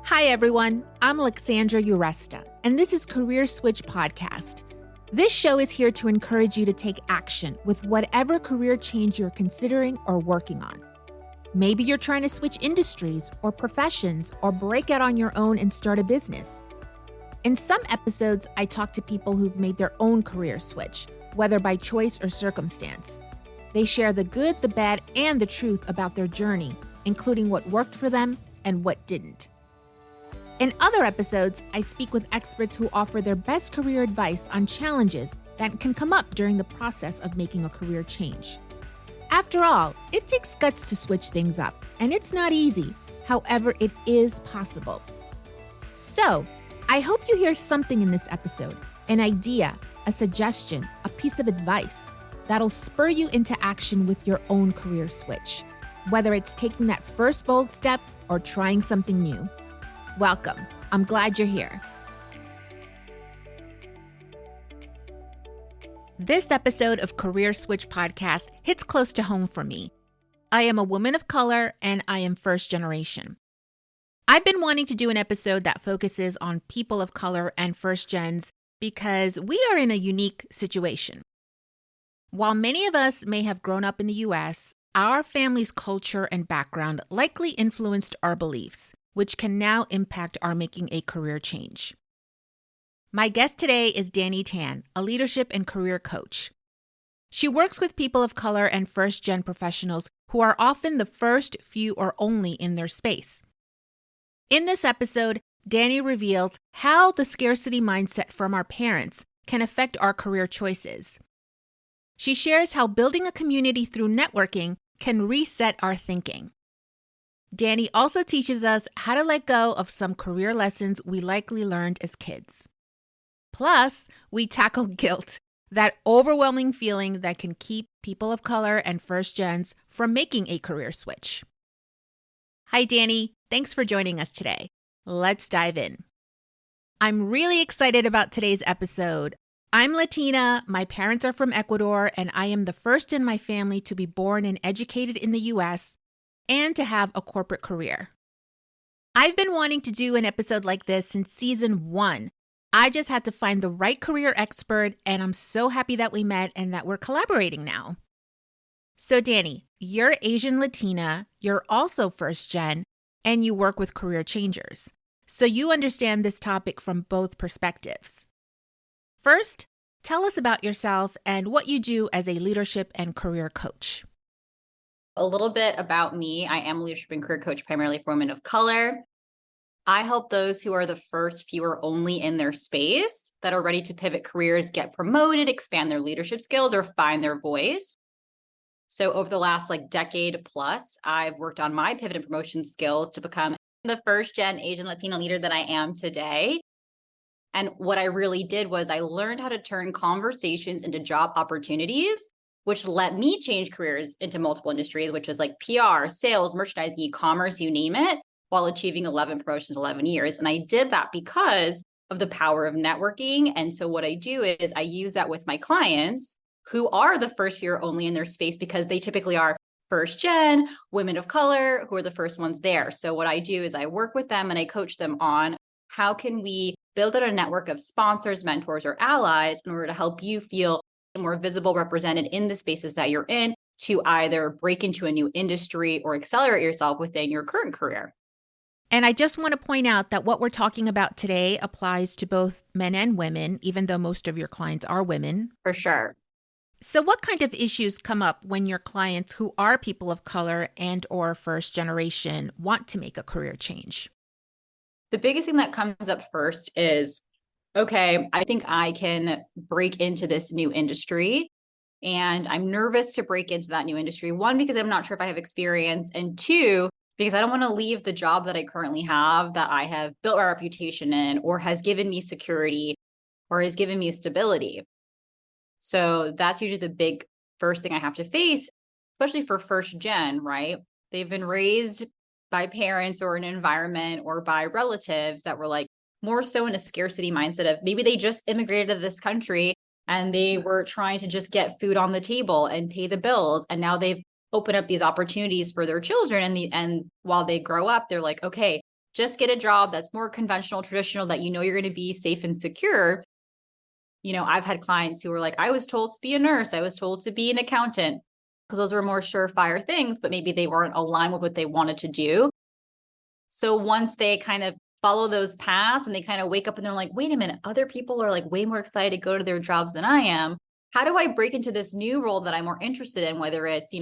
Hi, everyone. I'm Alexandra Uresta, and this is Career Switch Podcast. This show is here to encourage you to take action with whatever career change you're considering or working on. Maybe you're trying to switch industries or professions or break out on your own and start a business. In some episodes, I talk to people who've made their own career switch, whether by choice or circumstance. They share the good, the bad, and the truth about their journey, including what worked for them and what didn't. In other episodes, I speak with experts who offer their best career advice on challenges that can come up during the process of making a career change. After all, it takes guts to switch things up, and it's not easy. However, it is possible. So, I hope you hear something in this episode, an idea, a suggestion, a piece of advice that'll spur you into action with your own career switch, whether it's taking that first bold step or trying something new. Welcome. I'm glad you're here. This episode of Career Switch Podcast hits close to home for me. I am a woman of color and I am first generation. I've been wanting to do an episode that focuses on people of color and first gens because we are in a unique situation. While many of us may have grown up in the U.S., our family's culture and background likely influenced our beliefs, which can now impact our making a career change. My guest today is Dani Tan, a leadership and career coach. She works with people of color and first-gen professionals who are often the first, few, or only in their space. In this episode, Dani reveals how the scarcity mindset from our parents can affect our career choices. She shares how building a community through networking can reset our thinking. Dani also teaches us how to let go of some career lessons we likely learned as kids. Plus, we tackle guilt, that overwhelming feeling that can keep people of color and first gens from making a career switch. Hi, Dani. Thanks for joining us today. Let's dive in. I'm really excited about today's episode. I'm Latina, my parents are from Ecuador, and I am the first in my family to be born and educated in the U.S. and to have a corporate career. I've been wanting to do an episode like this since season 1. I just had to find the right career expert, and I'm so happy that we met and that we're collaborating now. So Dani, you're Asian Latina, you're also first gen, and you work with career changers. So you understand this topic from both perspectives. First, tell us about yourself and what you do as a leadership and career coach. A little bit about me. I am a leadership and career coach primarily for women of color. I help those who are the first, few, or only in their space that are ready to pivot careers, get promoted, expand their leadership skills, or find their voice. So over the last decade plus, I've worked on my pivot and promotion skills to become the first gen Asian Latina leader that I am today. And what I really did was I learned how to turn conversations into job opportunities, which let me change careers into multiple industries, which was like PR, sales, merchandising, e-commerce, you name it, while achieving 11 promotions, 11 years. And I did that because of the power of networking. And so what I do is I use that with my clients who are the first few or only in their space because they typically are first gen, women of color, who are the first ones there. So what I do is I work with them and I coach them on how can we build out a network of sponsors, mentors, or allies in order to help you feel more visible, represented in the spaces that you're in to either break into a new industry or accelerate yourself within your current career. And I just want to point out that what we're talking about today applies to both men and women, even though most of your clients are women. For sure. So what kind of issues come up when your clients who are people of color and or first generation want to make a career change? The biggest thing that comes up first is, okay, I think I can break into this new industry. And I'm nervous to break into that new industry. One, because I'm not sure if I have experience. And two, because I don't want to leave the job that I currently have, that I have built my reputation in, or has given me security, or has given me stability. So that's usually the big first thing I have to face, especially for first gen, right? They've been raised by parents or an environment or by relatives that were more so in a scarcity mindset of maybe they just immigrated to this country and they were trying to just get food on the table and pay the bills. And now they've opened up these opportunities for their children. And while they grow up, they're like, okay, just get a job that's more conventional, traditional, that you know you're going to be safe and secure. I've had clients who were like, I was told to be a nurse. I was told to be an accountant, because those were more surefire things, but maybe they weren't aligned with what they wanted to do. So once they kind of follow those paths and they kind of wake up and they're like, wait a minute, other people are like way more excited to go to their jobs than I am. How do I break into this new role that I'm more interested in, whether it's,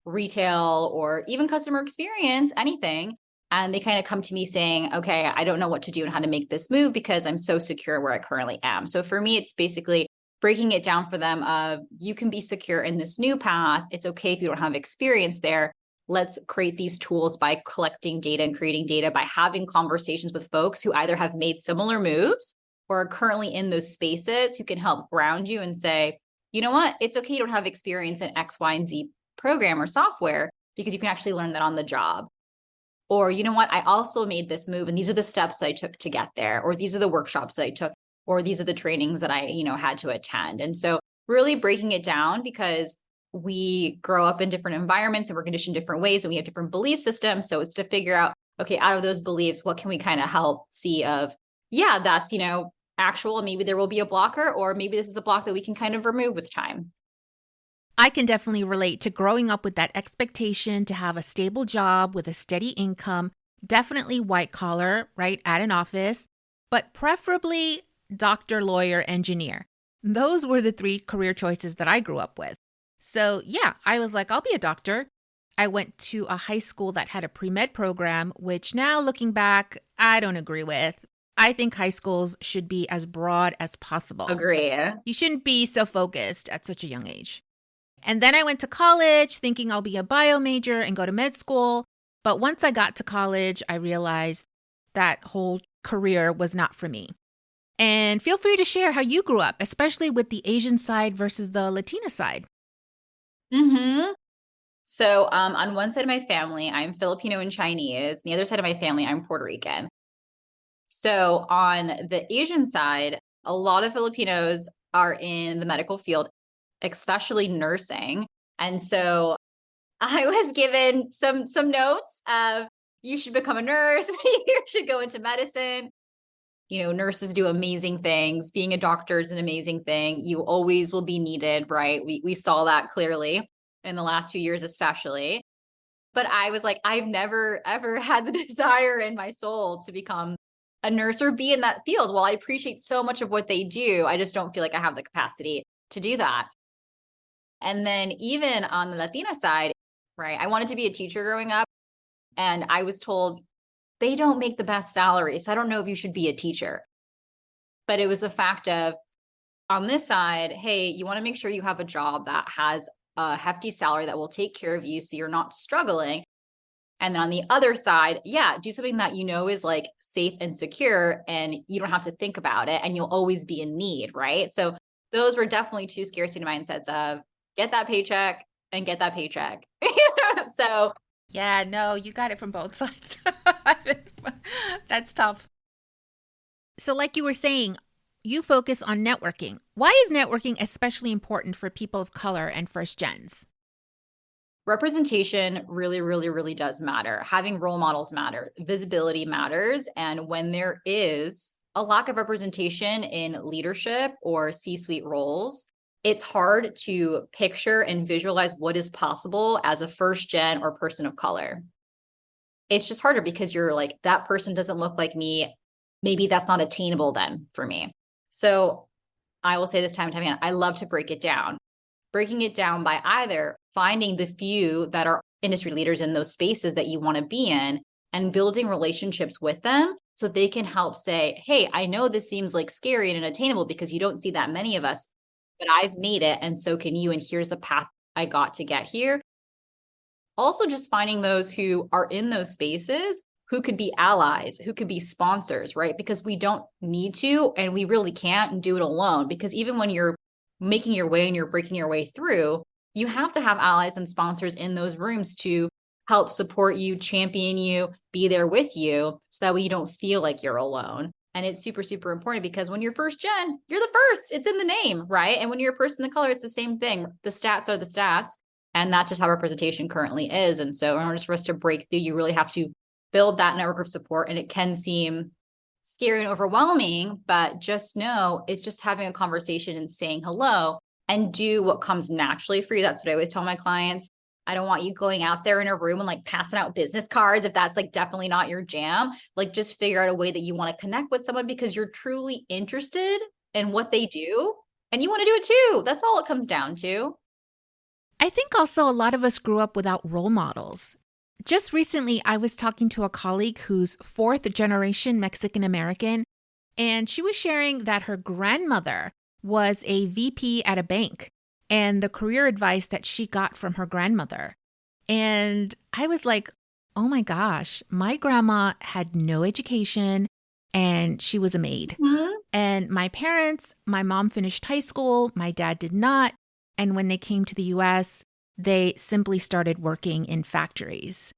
retail or even customer experience, anything? And they kind of come to me saying, okay, I don't know what to do and how to make this move because I'm so secure where I currently am. So for me, it's basically breaking it down for them of, you can be secure in this new path. It's okay if you don't have experience there. Let's create these tools by collecting data and creating data, by having conversations with folks who either have made similar moves or are currently in those spaces, who can help ground you and say, you know what, it's okay you don't have experience in X, Y, and Z program or software, because you can actually learn that on the job. Or, you know what, I also made this move and these are the steps that I took to get there, or these are the workshops that I took, or these are the trainings that I, had to attend. And so really breaking it down, because we grow up in different environments and we're conditioned different ways and we have different belief systems. So it's to figure out, okay, out of those beliefs, what can we kind of help see of, yeah, that's, actual, maybe there will be a blocker, or maybe this is a block that we can kind of remove with time. I can definitely relate to growing up with that expectation to have a stable job with a steady income, definitely white collar, right, at an office, but preferably doctor, lawyer, engineer. Those were the 3 career choices that I grew up with. So yeah, I was like, I'll be a doctor. I went to a high school that had a pre-med program, which now looking back, I don't agree with. I think high schools should be as broad as possible. Agree. You shouldn't be so focused at such a young age. And then I went to college thinking I'll be a bio major and go to med school. But once I got to college, I realized that whole career was not for me. And feel free to share how you grew up, especially with the Asian side versus the Latina side. So on one side of my family, I'm Filipino and Chinese. On the other side of my family, I'm Puerto Rican. So on the Asian side, a lot of Filipinos are in the medical field, especially nursing. And so I was given some notes of, you should become a nurse, you should go into medicine. Nurses do amazing things. Being a doctor is an amazing thing. You always will be needed, right? We saw that clearly in the last few years, especially. But I was like, I've never, ever had the desire in my soul to become a nurse or be in that field. While I appreciate so much of what they do, I just don't feel like I have the capacity to do that. And then even on the Latina side, right, I wanted to be a teacher growing up. And I was told, they don't make the best salary, so I don't know if you should be a teacher. But it was the fact of, on this side, hey, you want to make sure you have a job that has a hefty salary that will take care of you so you're not struggling. And then on the other side, yeah, do something that is like safe and secure and you don't have to think about it and you'll always be in need, right? So those were definitely 2 scarcity mindsets of get that paycheck and get that paycheck. So yeah, no, you got it from both sides. That's tough. So like you were saying, you focus on networking. Why is networking especially important for people of color and first gens? Representation really, really, really does matter. Having role models matter. Visibility matters. And when there is a lack of representation in leadership or C-suite roles, it's hard to picture and visualize what is possible as a first gen or person of color. It's just harder because you're like, that person doesn't look like me. Maybe that's not attainable then for me. So I will say this time and time again, I love to break it down. Breaking it down by either finding the few that are industry leaders in those spaces that you want to be in and building relationships with them so they can help say, hey, I know this seems like scary and unattainable because you don't see that many of us, but I've made it and so can you. And here's the path I got to get here. Also just finding those who are in those spaces who could be allies, who could be sponsors, right? Because we don't need to, and we really can't do it alone because even when you're making your way and you're breaking your way through, you have to have allies and sponsors in those rooms to help support you, champion you, be there with you so that way you don't feel like you're alone. And it's super, super important because when you're first gen, you're the first. It's in the name, right? And when you're a person of color, it's the same thing. The stats are the stats. And that's just how representation currently is. And so in order for us to break through, you really have to build that network of support. And it can seem scary and overwhelming, but just know it's just having a conversation and saying hello and do what comes naturally for you. That's what I always tell my clients. I don't want you going out there in a room and like passing out business cards if that's like definitely not your jam. Like just figure out a way that you want to connect with someone because you're truly interested in what they do and you want to do it too. That's all it comes down to. I think also a lot of us grew up without role models. Just recently, I was talking to a colleague who's fourth generation Mexican American, and she was sharing that her grandmother was a VP at a bank and the career advice that she got from her grandmother. And I was like, oh my gosh, my grandma had no education and she was a maid. Mm-hmm. And my parents, my mom finished high school, my dad did not. And when they came to the US, they simply started working in factories.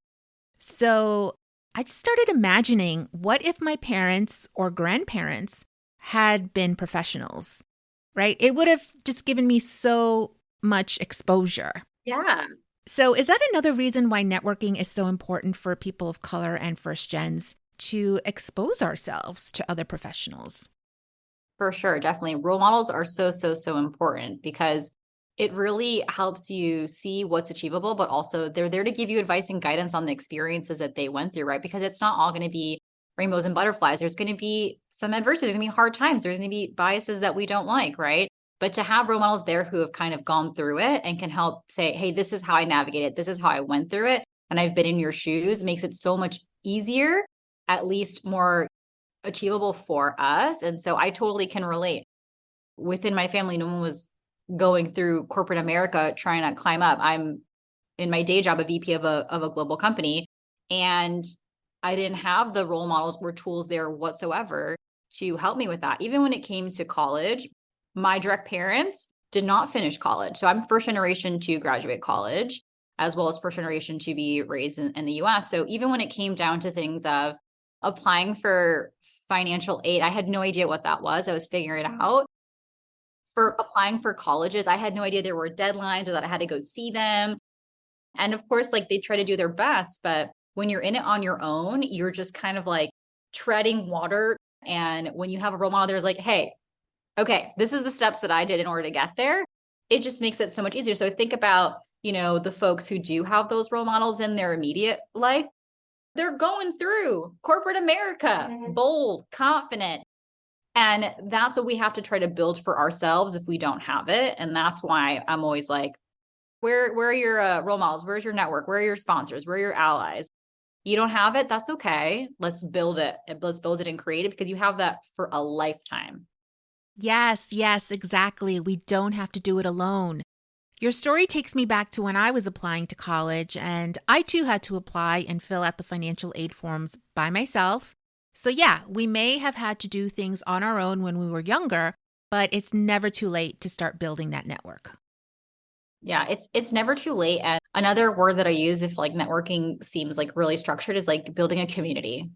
So I just started imagining, what if my parents or grandparents had been professionals, right? It would have just given me so much exposure. Yeah. So is that another reason why networking is so important for people of color and first gens, to expose ourselves to other professionals? For sure. Definitely. Role models are so important because it really helps you see what's achievable, but also they're there to give you advice and guidance on the experiences that they went through, right? Because it's not all going to be rainbows and butterflies. There's going to be some adversity. There's going to be hard times. There's going to be biases that we don't like, right? But to have role models there who have kind of gone through it and can help say, hey, this is how I navigated. This is how I went through it. And I've been in your shoes, makes it so much easier, at least more achievable for us. And so I totally can relate. Within my family, no one was going through corporate America trying to climb up. I'm in my day job, a VP of a global company, and I didn't have the role models or tools there whatsoever to help me with that. Even when it came to college, my direct parents did not finish college. So I'm first generation to graduate college, as well as first generation to be raised in the US. So even when it came down to things of applying for financial aid, I had no idea what that was. I was figuring it out. For applying for colleges, I had no idea there were deadlines or that I had to go see them. And of course, like they try to do their best, but when you're in it on your own, you're just kind of like treading water. And when you have a role model, there's like, hey, okay, this is the steps that I did in order to get there. It just makes it so much easier. So think about, the folks who do have those role models in their immediate life. They're going through corporate America, bold, confident. And that's what we have to try to build for ourselves if we don't have it. And that's why I'm always like, where are your role models? Where's your network? Where are your sponsors? Where are your allies? You don't have it. That's okay. Let's build it. Let's build it and create it because you have that for a lifetime. Yes, exactly. We don't have to do it alone. Your story takes me back to when I was applying to college, and I too had to apply and fill out the financial aid forms by myself. So yeah, we may have had to do things on our own when we were younger, but it's never too late to start building that network. Yeah, it's never too late. And another word that I use if like networking seems like really structured is like building a community.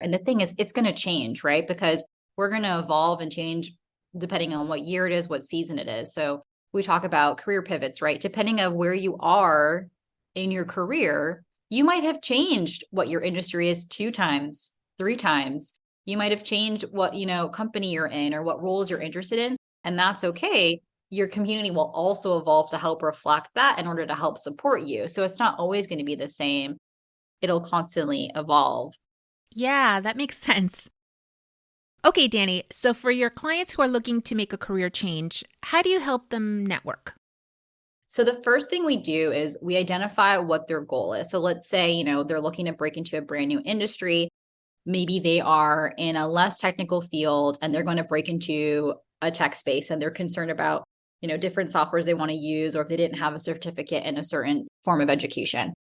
And the thing is, it's going to change, right? Because we're going to evolve and change depending on what year it is, what season it is. So we talk about career pivots, right? Depending on where you are in your career, you might have changed what your industry is 2 times, 3 times. You might have changed what, company you're in or what roles you're interested in. And that's okay. Your community will also evolve to help reflect that in order to help support you. So it's not always going to be the same. It'll constantly evolve. Yeah, that makes sense. Okay, Dani, so for your clients who are looking to make a career change, how do you help them network? So the first thing we do is we identify what their goal is. So let's say, they're looking to break into a brand new industry. Maybe they are in a less technical field and they're going to break into a tech space and they're concerned about, different softwares they want to use, or if they didn't have a certificate in a certain form of education.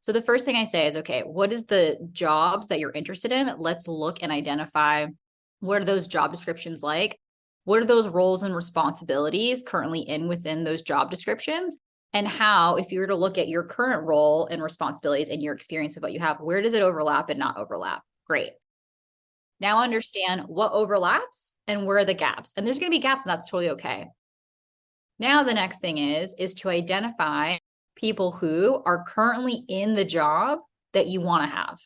So the first thing I say is, okay, what is the jobs that you're interested in? Let's look and identify what are those job descriptions like? What are those roles and responsibilities currently within those job descriptions? And how, if you were to look at your current role and responsibilities and your experience of what you have, where does it overlap and not overlap? Great. Now understand what overlaps and where are the gaps. And there's going to be gaps, and that's totally okay. Now the next thing is to identify people who are currently in the job that you want to have.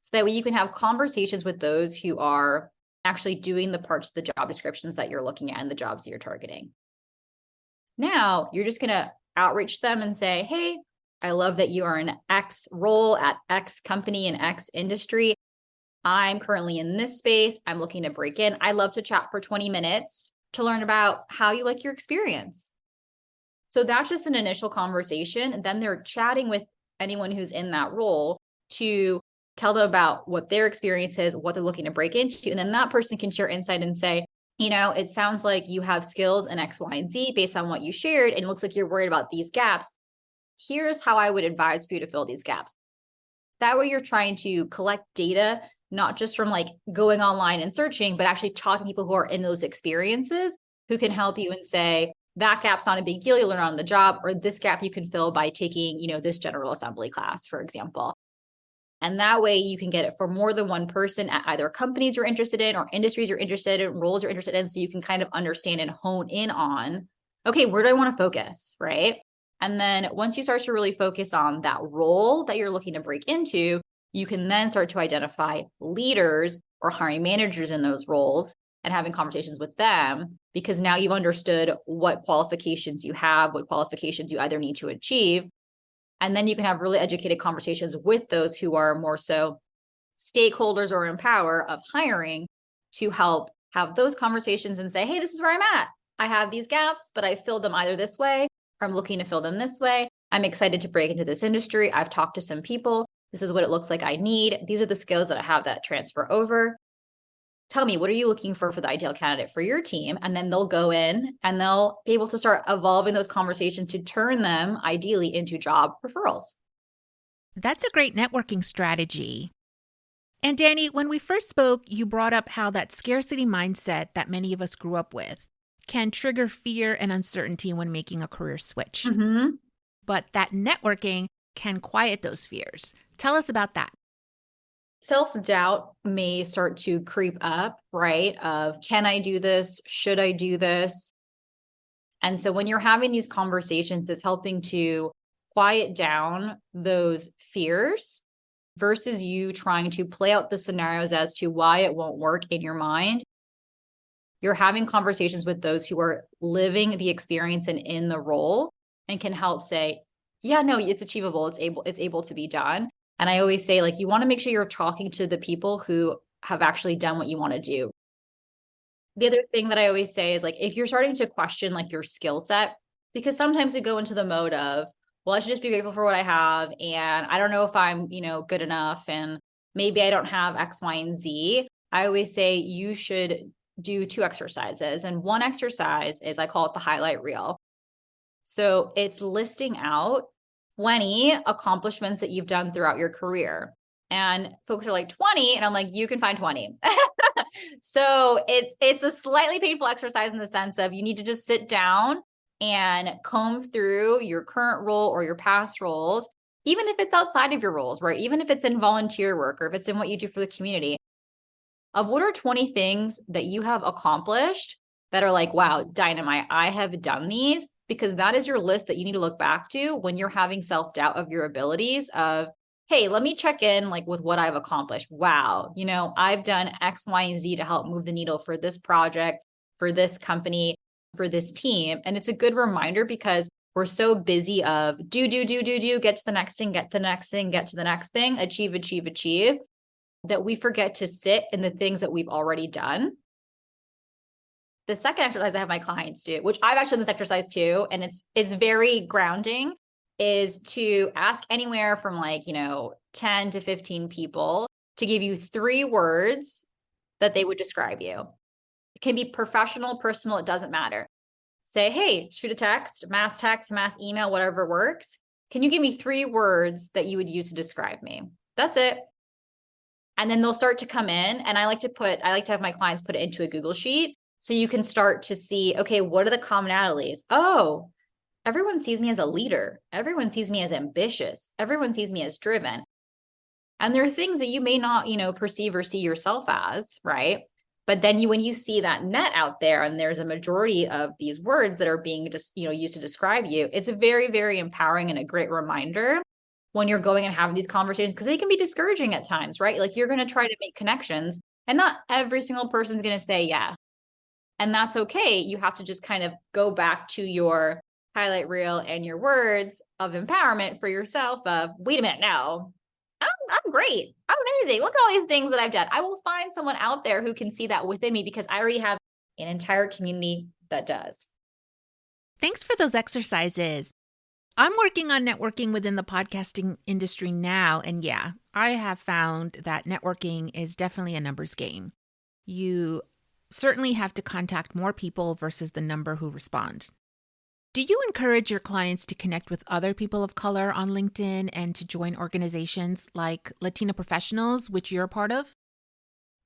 So that way you can have conversations with those who are actually doing the parts of the job descriptions that you're looking at and the jobs that you're targeting. Now you're just going to outreach them and say, hey, I love that you are in X role at X company in X industry. I'm currently in this space. I'm looking to break in. I love to chat for 20 minutes to learn about how you like your experience. So that's just an initial conversation. And then they're chatting with anyone who's in that role to tell them about what their experience is, what they're looking to break into. And then that person can share insight and say, it sounds like you have skills in X, Y, and Z based on what you shared. And it looks like you're worried about these gaps. Here's how I would advise for you to fill these gaps. That way you're trying to collect data, not just from like going online and searching, but actually talking to people who are in those experiences who can help you and say, that gap's not a big deal, you'll learn on the job, or this gap you can fill by taking, this general assembly class, for example. And that way you can get it for more than one person at either companies you're interested in or industries you're interested in, roles you're interested in. So you can kind of understand and hone in on, okay, where do I want to focus, right? And then once you start to really focus on that role that you're looking to break into, you can then start to identify leaders or hiring managers in those roles and having conversations with them, because now you've understood what qualifications you have, what qualifications you either need to achieve. And then you can have really educated conversations with those who are more so stakeholders or in power of hiring to help have those conversations and say, hey, this is where I'm at. I have these gaps, but I filled them either this way, or I'm looking to fill them this way. I'm excited to break into this industry. I've talked to some people. This is what it looks like I need. These are the skills that I have that transfer over. Tell me, what are you looking for the ideal candidate for your team? And then they'll go in and they'll be able to start evolving those conversations to turn them ideally into job referrals. That's a great networking strategy. And Dani, when we first spoke, you brought up how that scarcity mindset that many of us grew up with can trigger fear and uncertainty when making a career switch. Mm-hmm. But that networking can quiet those fears. Tell us about that. Self-doubt may start to creep up, right? Of, can I do this? Should I do this? And so when you're having these conversations, it's helping to quiet down those fears versus you trying to play out the scenarios as to why it won't work in your mind. You're having conversations with those who are living the experience and in the role and can help say, yeah, no, it's achievable. It's able to be done. And I always say, like, you want to make sure you're talking to the people who have actually done what you want to do. The other thing that I always say is, like, if you're starting to question like your skill set, because sometimes we go into the mode of, well, I should just be grateful for what I have. And I don't know if I'm, good enough. And maybe I don't have X, Y, and Z. I always say you should do 2 exercises. And one exercise is, I call it the highlight reel. So it's listing out 20 accomplishments that you've done throughout your career. And folks are like, 20. And I'm like, you can find 20. So it's a slightly painful exercise in the sense of you need to just sit down and comb through your current role or your past roles, even if it's outside of your roles, right? Even if it's in volunteer work or if it's in what you do for the community, of what are 20 things that you have accomplished that are like, wow, dynamite, I have done these. Because that is your list that you need to look back to when you're having self-doubt of your abilities of, hey, let me check in like with what I've accomplished. Wow, I've done X, Y, and Z to help move the needle for this project, for this company, for this team. And it's a good reminder because we're so busy of do, get to the next thing, get to the next thing, get to the next thing, achieve, that we forget to sit in the things that we've already done. The second exercise I have my clients do, which I've actually done this exercise too, and it's very grounding, is to ask anywhere from 10 to 15 people to give you 3 words that they would describe you. It can be professional, personal, it doesn't matter. Say, hey, shoot a text, mass email, whatever works. Can you give me 3 words that you would use to describe me? That's it. And then they'll start to come in, and I like to have my clients put it into a Google Sheet. So you can start to see, okay, what are the commonalities? Oh, everyone sees me as a leader. Everyone sees me as ambitious. Everyone sees me as driven. And there are things that you may not, perceive or see yourself as, right? But then when you see that net out there and there's a majority of these words that are being just, used to describe you, it's a very, very empowering and a great reminder when you're going and having these conversations, because they can be discouraging at times, right? Like you're going to try to make connections and not every single person's going to say, yeah. And that's okay. You have to just kind of go back to your highlight reel and your words of empowerment for yourself of, wait a minute, no, I'm great. I'm amazing. Look at all these things that I've done. I will find someone out there who can see that within me because I already have an entire community that does. Thanks for those exercises. I'm working on networking within the podcasting industry now, and yeah, I have found that networking is definitely a numbers game. You certainly have to contact more people versus the number who respond. Do you encourage your clients to connect with other people of color on LinkedIn and to join organizations like Latina Professionals, which you're a part of?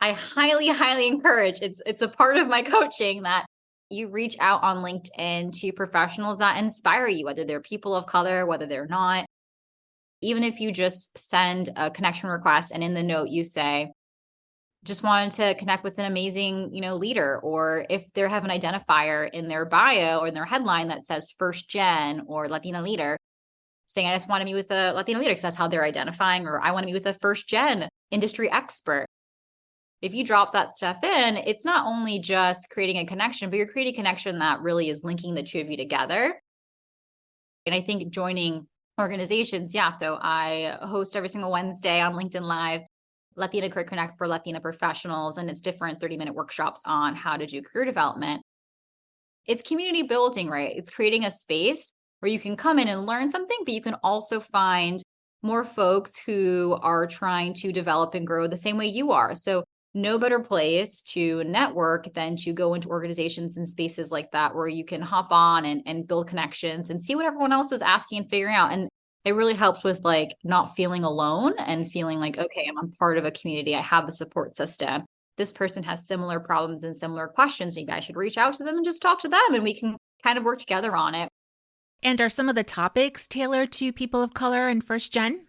I highly, highly encourage. It's a part of my coaching that you reach out on LinkedIn to professionals that inspire you, whether they're people of color, whether they're not. Even if you just send a connection request and in the note you say, just wanted to connect with an amazing, leader, or if they have an identifier in their bio or in their headline that says first gen or Latina leader, saying, I just want to meet with a Latina leader because that's how they're identifying, or I want to meet with a first gen industry expert. If you drop that stuff in, it's not only just creating a connection, but you're creating a connection that really is linking the two of you together. And I think joining organizations, yeah. So I host every single Wednesday on LinkedIn Live, Latina Career Connect for Latina professionals, and it's different 30-minute workshops on how to do career development. It's community building, right? It's creating a space where you can come in and learn something, but you can also find more folks who are trying to develop and grow the same way you are. So no better place to network than to go into organizations and spaces like that where you can hop on and build connections and see what everyone else is asking and figuring out. And it really helps with like not feeling alone and feeling like, okay, I'm part of a community. I have a support system. This person has similar problems and similar questions. Maybe I should reach out to them and just talk to them and we can kind of work together on it. And are some of the topics tailored to people of color and first gen?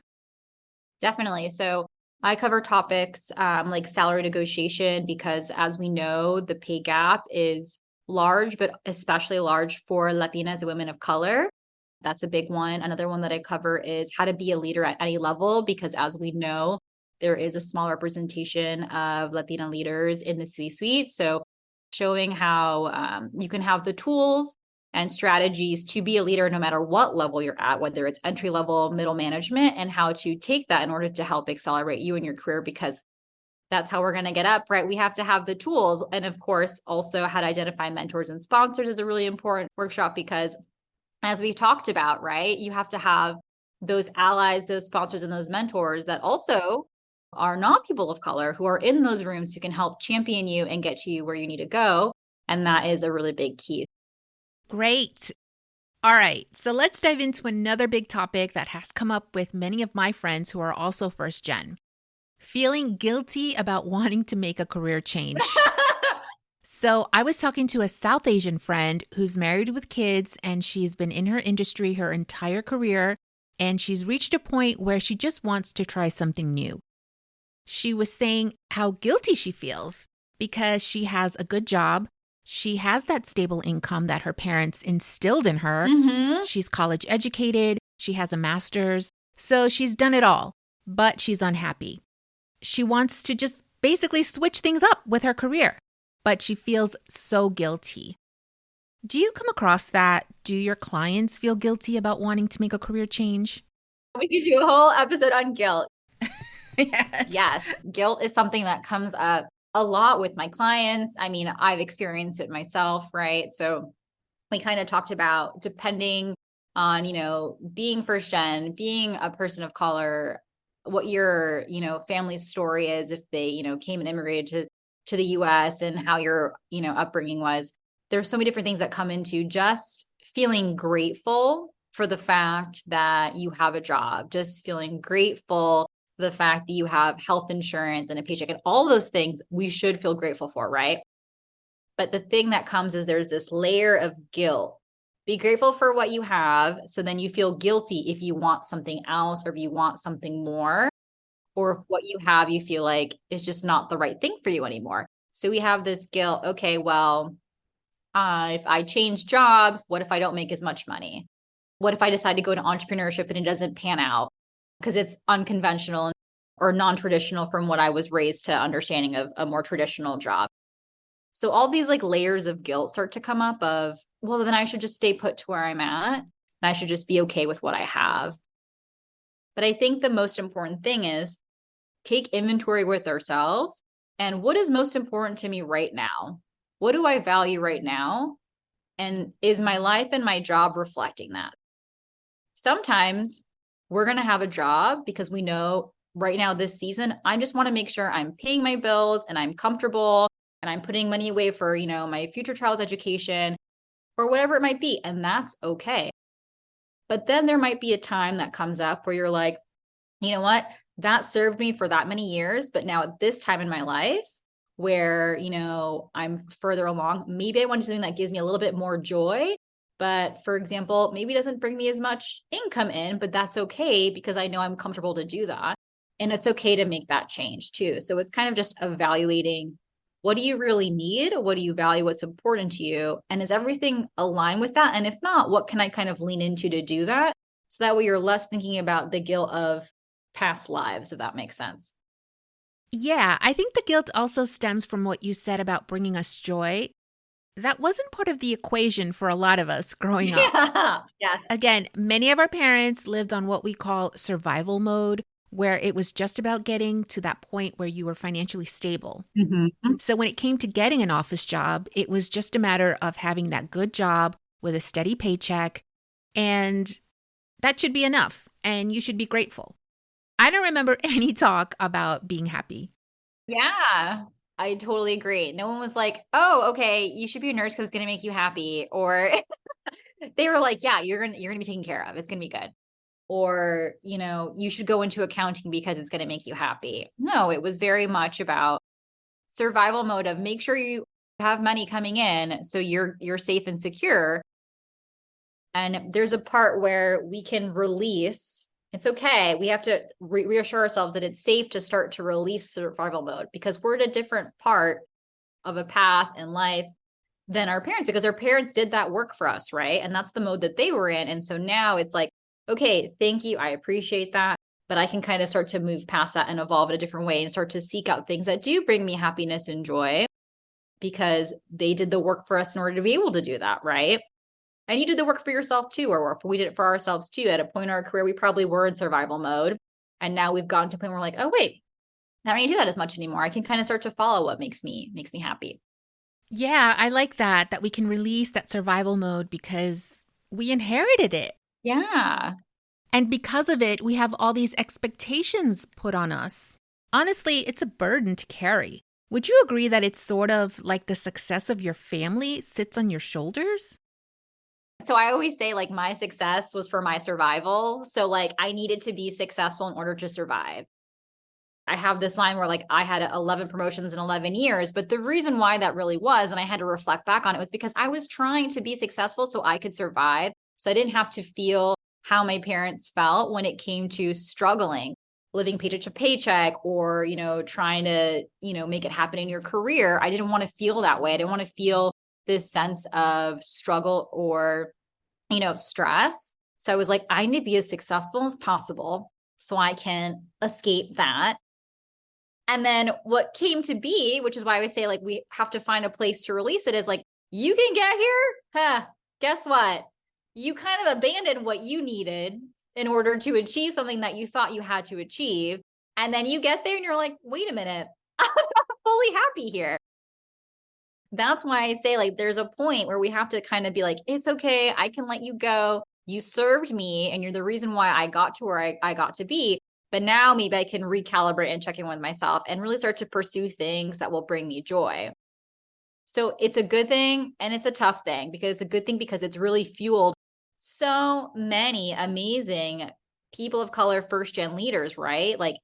Definitely. So I cover topics like salary negotiation, because as we know, the pay gap is large, but especially large for Latinas and women of color. That's a big one. Another one that I cover is how to be a leader at any level, because as we know, there is a small representation of Latina leaders in the C-suite. So showing how you can have the tools and strategies to be a leader no matter what level you're at, whether it's entry level, middle management, and how to take that in order to help accelerate you in your career, because that's how we're going to get up, right? We have to have the tools. And of course, also how to identify mentors and sponsors is a really important workshop, because as we talked about, right, you have to have those allies, those sponsors, and those mentors that also are not people of color who are in those rooms who can help champion you and get to you where you need to go. And that is a really big key. Great. All right, so let's dive into another big topic that has come up with many of my friends who are also first gen. Feeling guilty about wanting to make a career change. So I was talking to a South Asian friend who's married with kids, and she's been in her industry her entire career, and she's reached a point where she just wants to try something new. She was saying how guilty she feels because she has a good job. She has that stable income that her parents instilled in her. Mm-hmm. She's college educated. She has a master's. So she's done it all, but she's unhappy. She wants to just basically switch things up with her career, but she feels so guilty. Do you come across that? Do your clients feel guilty about wanting to make a career change? We could do a whole episode on guilt. Yes. Yes. Guilt is something that comes up a lot with my clients. I mean, I've experienced it myself, right? So we kind of talked about, depending on, being first gen, being a person of color, what your, family's story is, if they, came and immigrated to the US, and how your, upbringing was. There's so many different things that come into just feeling grateful for the fact that you have a job, just feeling grateful for the fact that you have health insurance and a paycheck, and all those things we should feel grateful for, right? But the thing that comes is there's this layer of guilt. Be grateful for what you have, so then you feel guilty if you want something else, or if you want something more, or if what you have you feel like is just not the right thing for you anymore. So we have this guilt. Okay, well, if I change jobs, what if I don't make as much money? What if I decide to go into entrepreneurship and it doesn't pan out? because it's unconventional or non-traditional from what I was raised to understanding of a more traditional job. So all these like layers of guilt start to come up of, well, then I should just stay put to where I'm at and I should just be okay with what I have. But I think the most important thing is take inventory with ourselves and what is most important to me right now? What do I value right now? And is my life and my job reflecting that? Sometimes we're going to have a job because we know right now this season, I just want to make sure I'm paying my bills and I'm comfortable and I'm putting money away for, my future child's education or whatever it might be. And that's okay. But then there might be a time that comes up where you're like, you know what? That served me for that many years. But now at this time in my life where, I'm further along, maybe I want to do something that gives me a little bit more joy. But for example, maybe it doesn't bring me as much income in, but that's okay because I know I'm comfortable to do that. And it's okay to make that change too. So it's kind of just evaluating, what do you really need? What do you value? What's important to you? And is everything aligned with that? And if not, what can I kind of lean into to do that? So that way you're less thinking about the guilt of past lives, if that makes sense. Yeah, I think the guilt also stems from what you said about bringing us joy. That wasn't part of the equation for a lot of us growing up. Yeah. Again, many of our parents lived on what we call survival mode, where it was just about getting to that point where you were financially stable. Mm-hmm. So when it came to getting an office job, it was just a matter of having that good job with a steady paycheck, and that should be enough, and you should be grateful. I don't remember any talk about being happy. Yeah, I totally agree. No one was like, oh, okay, you should be a nurse because it's going to make you happy. Or they were like, yeah, you're going to be taken care of. It's going to be good. Or, you should go into accounting because it's going to make you happy. No, it was very much about survival mode of make sure you have money coming in so you're safe and secure. And there's a part where we can release. It's okay. We have to reassure ourselves that it's safe to start to release survival mode because we're at a different part of a path in life than our parents because our parents did that work for us, right? And that's the mode that they were in. And so now it's like, okay, thank you. I appreciate that. But I can kind of start to move past that and evolve in a different way and start to seek out things that do bring me happiness and joy because they did the work for us in order to be able to do that, right? And you did the work for yourself too, or we did it for ourselves too. At a point in our career, we probably were in survival mode. And now we've gotten to a point where we're like, oh, wait, I don't need to do that as much anymore. I can kind of start to follow what makes me happy. Yeah, I like that we can release that survival mode because we inherited it. Yeah. And because of it, we have all these expectations put on us. Honestly, it's a burden to carry. Would you agree that it's sort of like the success of your family sits on your shoulders? So I always say like my success was for my survival. So like I needed to be successful in order to survive. I have this line where like I had 11 promotions in 11 years, but the reason why that really was, and I had to reflect back on it, was because I was trying to be successful so I could survive. So I didn't have to feel how my parents felt when it came to struggling, living paycheck to paycheck, or, trying to, make it happen in your career. I didn't want to feel that way. I didn't want to feel this sense of struggle or, stress. So I was like, I need to be as successful as possible so I can escape that. And then what came to be, which is why I would say like, we have to find a place to release it, is like, you can get here. Guess what? You kind of abandoned what you needed in order to achieve something that you thought you had to achieve. And then you get there and you're like, wait a minute, I'm not fully happy here. That's why I say like, there's a point where we have to kind of be like, it's okay. I can let you go. You served me and you're the reason why I got to where I got to be. But now maybe I can recalibrate and check in with myself and really start to pursue things that will bring me joy. So it's a good thing and it's a tough thing, because it's a good thing because it's really fueled so many amazing people of color, first gen leaders, right? Like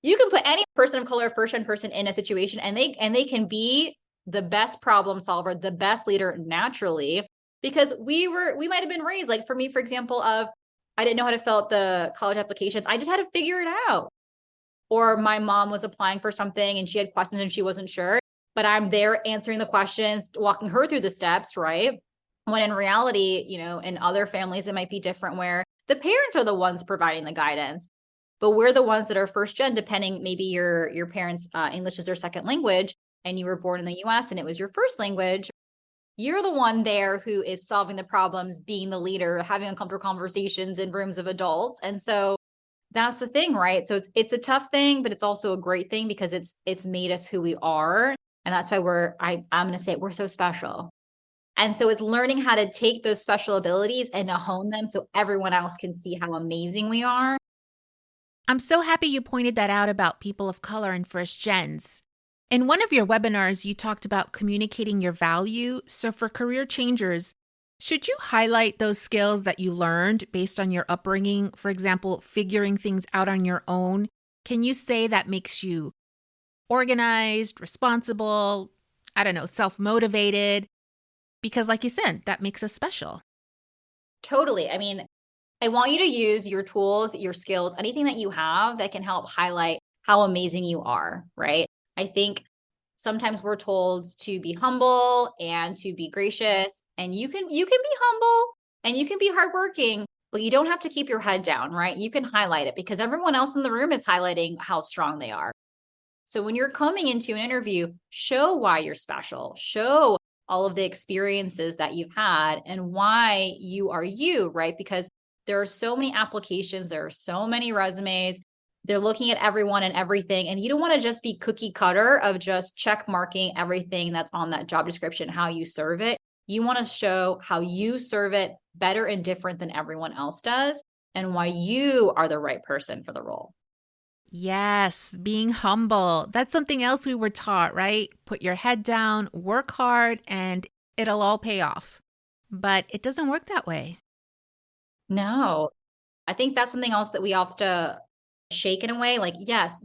you can put any person of color, first gen person in a situation and they can be the best problem solver, the best leader naturally, because we might've been raised, like for me, for example, I didn't know how to fill out the college applications. I just had to figure it out. Or my mom was applying for something and she had questions and she wasn't sure, but I'm there answering the questions, walking her through the steps, right? When in reality, in other families, it might be different where the parents are the ones providing the guidance. But we're the ones that are first gen, depending, maybe your parents' English is their second language and you were born in the US and it was your first language. You're the one there who is solving the problems, being the leader, having uncomfortable conversations in rooms of adults. And so that's the thing, right? So it's a tough thing, but it's also a great thing because it's made us who we are. And that's why I'm going to say we're so special. And so it's learning how to take those special abilities and to hone them so everyone else can see how amazing we are. I'm so happy you pointed that out about people of color and first gens. In one of your webinars, you talked about communicating your value. So for career changers, should you highlight those skills that you learned based on your upbringing? For example, figuring things out on your own. Can you say that makes you organized, responsible, self-motivated? Because like you said, that makes us special. Totally. I mean, I want you to use your tools, your skills, anything that you have that can help highlight how amazing you are, right? I think sometimes we're told to be humble and to be gracious, and you can be humble and you can be hardworking, but you don't have to keep your head down, right? You can highlight it because everyone else in the room is highlighting how strong they are. So when you're coming into an interview, show why you're special, show all of the experiences that you've had and why you are you, right? Because there are so many applications, there are so many resumes. They're looking at everyone and everything. And you don't want to just be cookie cutter of just check marking everything that's on that job description, how you serve it. You want to show how you serve it better and different than everyone else does and why you are the right person for the role. Yes, being humble. That's something else we were taught, right? Put your head down, work hard, and it'll all pay off. But it doesn't work that way. No, I think that's something else that we have to shake in a way. Like, yes,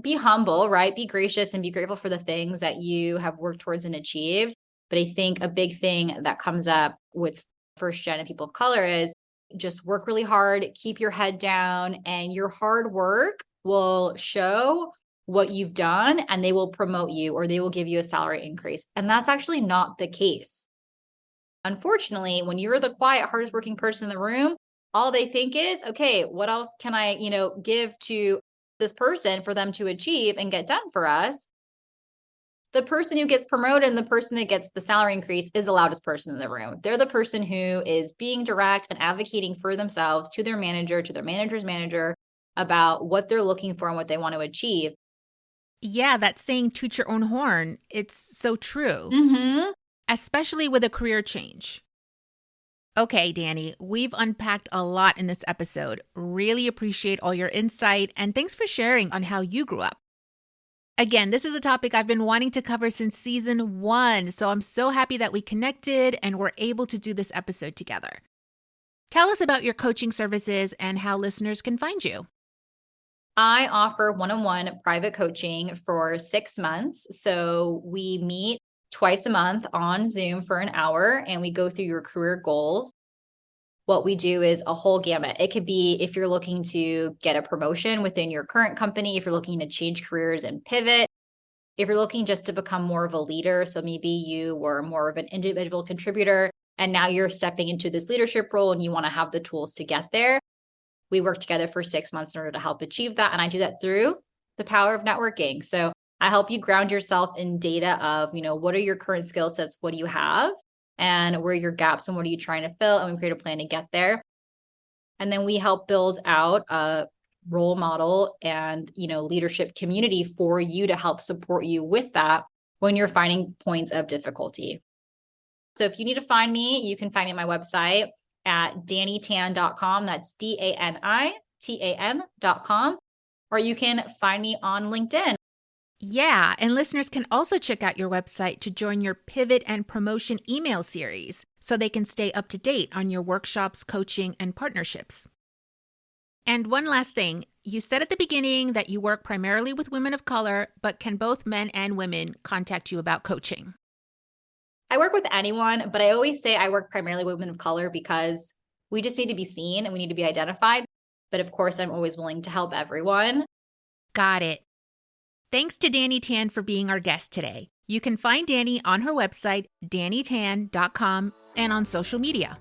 be humble, right? Be gracious and be grateful for the things that you have worked towards and achieved. But I think a big thing that comes up with first gen and people of color is just work really hard, keep your head down, and your hard work will show what you've done and they will promote you or they will give you a salary increase. And that's actually not the case. Unfortunately, when you're the quiet, hardest working person in the room, all they think is, okay, what else can I, give to this person for them to achieve and get done for us? The person who gets promoted and the person that gets the salary increase is the loudest person in the room. They're the person who is being direct and advocating for themselves to their manager, to their manager's manager about what they're looking for and what they want to achieve. Yeah, that saying, toot your own horn. It's so true. Mm-hmm. Especially with a career change. Okay, Dani, we've unpacked a lot in this episode. Really appreciate all your insight and thanks for sharing on how you grew up. Again, this is a topic I've been wanting to cover since season 1, so I'm so happy that we connected and were able to do this episode together. Tell us about your coaching services and how listeners can find you. I offer one-on-one private coaching for 6 months. So we meet twice a month on Zoom for an hour and we go through your career goals. What we do is a whole gamut. It could be if you're looking to get a promotion within your current company, if you're looking to change careers and pivot, if you're looking just to become more of a leader. So maybe you were more of an individual contributor and now you're stepping into this leadership role and you want to have the tools to get there. We work together for 6 months in order to help achieve that. And I do that through the power of networking. So I help you ground yourself in data of, what are your current skill sets? What do you have? And where are your gaps and what are you trying to fill? And we create a plan to get there. And then we help build out a role model and, leadership community for you to help support you with that when you're finding points of difficulty. So if you need to find me, you can find me at my website at danitan.com. That's DANITAN.com. Or you can find me on LinkedIn. Yeah, and listeners can also check out your website to join your pivot and promotion email series so they can stay up to date on your workshops, coaching, and partnerships. And one last thing, you said at the beginning that you work primarily with women of color, but can both men and women contact you about coaching? I work with anyone, but I always say I work primarily with women of color because we just need to be seen and we need to be identified. But of course, I'm always willing to help everyone. Got it. Thanks to Dani Tan for being our guest today. You can find Dani on her website, danitan.com, and on social media.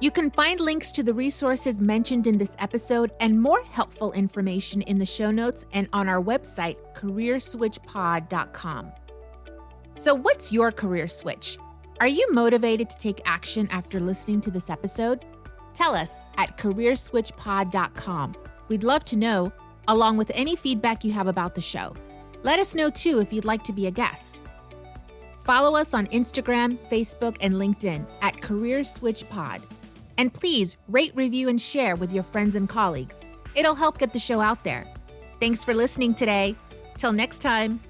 You can find links to the resources mentioned in this episode and more helpful information in the show notes and on our website, careerswitchpod.com. So what's your career switch? Are you motivated to take action after listening to this episode? Tell us at careerswitchpod.com. We'd love to know, along with any feedback you have about the show. Let us know too if you'd like to be a guest. Follow us on Instagram, Facebook, and LinkedIn at Career Switch Pod. And please rate, review, and share with your friends and colleagues. It'll help get the show out there. Thanks for listening today. Till next time.